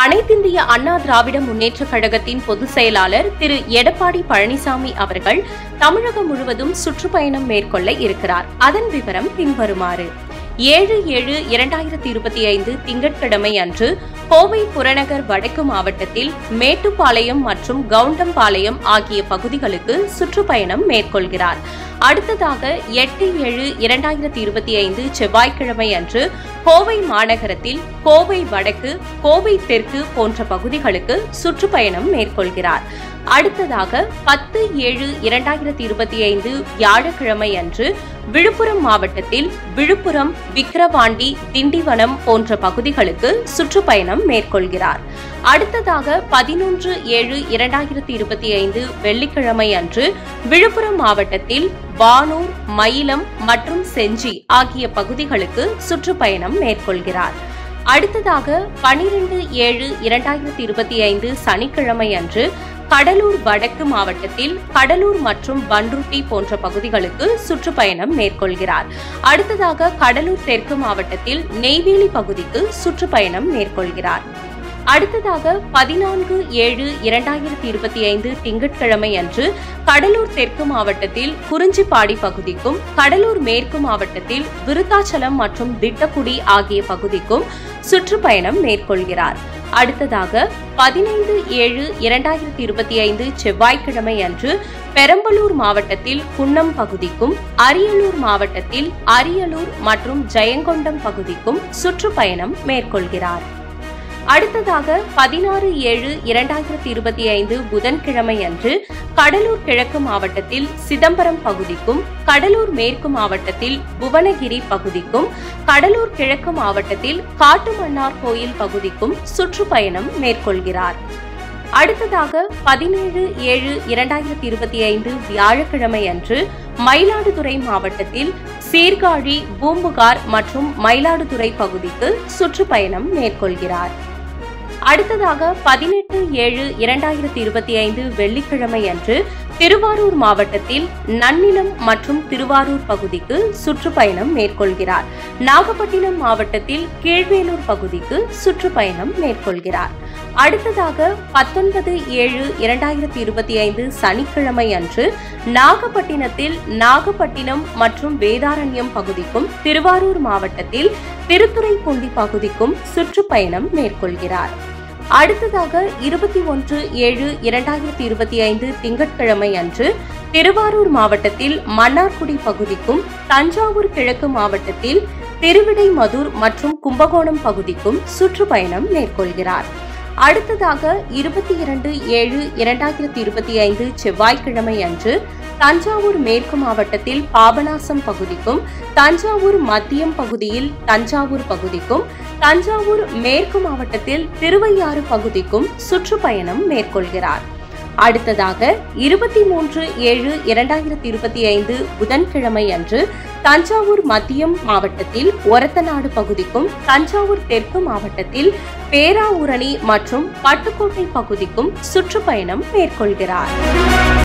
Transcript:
அனைத்திந்திய அண்ணா திராவிட முன்னேற்றக் கழகத்தின் பொதுச் செயலாளர் திரு எடப்பாடி பழனிசாமி அவர்கள் தமிழகம் முழுவதும் சுற்றுப்பயணம் மேற்கொள்ள இருக்கிறார். அதன் விவரம் பின்வருமாறு. 7/7/2025 திங்கட்கிழமை அன்று கோவை புறநகர் வடக்கு மாவட்டத்தில் மேட்டுப்பாளையம் மற்றும் கவுண்டம்பாளையம் ஆகிய பகுதிகளுக்கு சுற்றுப்பயணம் மேற்கொள்கிறார். அடுத்ததாக 8/7/2025 செவ்வாய்க்கிழமை அன்று கோவை மாநகரத்தில் கோவை வடக்கு, கோவை தெற்கு போன்ற பகுதிகளுக்கு சுற்றுப்பயணம் மேற்கொள்கிறார். அடுத்ததாக 10/7/2025 வியாழக்கிழமை அன்று விழுப்புரம் மாவட்டத்தில் விழுப்புரம், விக்கிரவாண்டி, திண்டிவனம் போன்ற பகுதிகளுக்கு சுற்றுப்பயணம் மேற்கொள்கிறார். அடுத்ததாக 11/7/2025 வெள்ளிக்கிழமை அன்று விழுப்புரம் மாவட்டத்தில் வானூர், மயிலம் மற்றும் செஞ்சி ஆகிய பகுதிகளுக்கு சுற்றுப்பயணம் மேற்கொள்கிறார். அடுத்ததாக 12/7/2025 சனிக்கிழமை அன்று கடலூர் வடக்கு மாவட்டத்தில் கடலூர் மற்றும் பண்ருட்டி போன்ற பகுதிகளுக்கு சுற்றுப்பயணம் மேற்கொள்கிறார். அடுத்ததாக கடலூர் தெற்கு மாவட்டத்தில் நெய்வேலி பகுதிக்கு சுற்றுப்பயணம் மேற்கொள்கிறார். அடுத்ததாக 14/7/2025 திங்கட்கிழமை அன்று கடலூர் தெற்கு மாவட்டத்தில் குறிஞ்சிப்பாடி பகுதிக்கும், கடலூர் மேற்கு மாவட்டத்தில் விருத்தாச்சலம் மற்றும் திட்டக்குடி ஆகிய பகுதிக்கும் சுற்றுப்பயணம் மேற்கொள்கிறார். அடுத்ததாக 15/7/2025 செவ்வாய்க்கிழமை அன்று பெரம்பலூர் மாவட்டத்தில் குன்னம் பகுதிக்கும், அரியலூர் மாவட்டத்தில் அரியலூர் மற்றும் ஜெயங்கொண்டம் பகுதிக்கும் சுற்றுப்பயணம் மேற்கொள்கிறார். அடுத்ததாக 16/7/2025 புதன்கிழமை அன்று கடலூர் கிழக்கு மாவட்டத்தில் சிதம்பரம் பகுதிக்கும், கடலூர் மேற்கு மாவட்டத்தில் புவனகிரி பகுதிக்கும், கடலூர் கிழக்கு மாவட்டத்தில் காட்டுமன்னார் கோயில் பகுதிக்கும் சுற்றுப்பயணம் மேற்கொள்கிறார். அடுத்ததாக 17/7/2025 வியாழக்கிழமை அன்று மயிலாடுதுறை மாவட்டத்தில் சீர்காழி, பூம்புகார் மற்றும் மயிலாடுதுறை பகுதிக்கு சுற்றுப்பயணம் மேற்கொள்கிறார். அடுத்ததாக 18/7/2025 வெள்ளிக்கிழமை அன்று திருவாரூர் மாவட்டத்தில் நன்னிலம் மற்றும் திருவாரூர் பகுதிக்கு சுற்றுப்பயணம் மேற்கொள்கிறார். நாகப்பட்டினம் மாவட்டத்தில் கீழ்வேலூர் பகுதிக்கு சுற்றுப்பயணம் மேற்கொள்கிறார். அடுத்ததாக 19/7/2025 சனிக்கிழமை அன்று நாகப்பட்டினத்தில் நாகப்பட்டினம் மற்றும் வேதாரண்யம் பகுதிக்கும், திருவாரூர் மாவட்டத்தில் திருத்துறைப்பூண்டி பகுதிக்கும் சுற்றுப்பயணம் மேற்கொள்கிறார். அடுத்ததாக 21/7/2025 திங்கட்கிழமை அன்று திருவாரூர் மாவட்டத்தில் மன்னார்குடி பகுதிக்கும், தஞ்சாவூர் கிழக்கு மாவட்டத்தில் திருவிடைமதுர் மற்றும் கும்பகோணம் பகுதிக்கும் சுற்றுப்பயணம் மேற்கொள்கிறார். அடுத்ததாக 22/7/2025 செவ்வாய்க்கிழமை அன்று தஞ்சாவூர் மேற்கு மாவட்டத்தில் பாபநாசம் பகுதிக்கும், தஞ்சாவூர் மத்தியம் பகுதியில் தஞ்சாவூர் பகுதிக்கும், தஞ்சாவூர் மேற்கு மாவட்டத்தில் திருவையாறு பகுதிக்கும் சுற்றுப்பயணம் மேற்கொள்கிறார். அடுத்ததாக 23/7/2025 புதன்கிழமை அன்று தஞ்சாவூர் மத்தியம் மாவட்டத்தில் ஒரத்தநாடு பகுதிக்கும், தஞ்சாவூர் தெற்கு மாவட்டத்தில் பேராவூரணி மற்றும் பட்டுக்கோட்டை பகுதிக்கும் சுற்றுப்பயணம் மேற்கொள்கிறார்.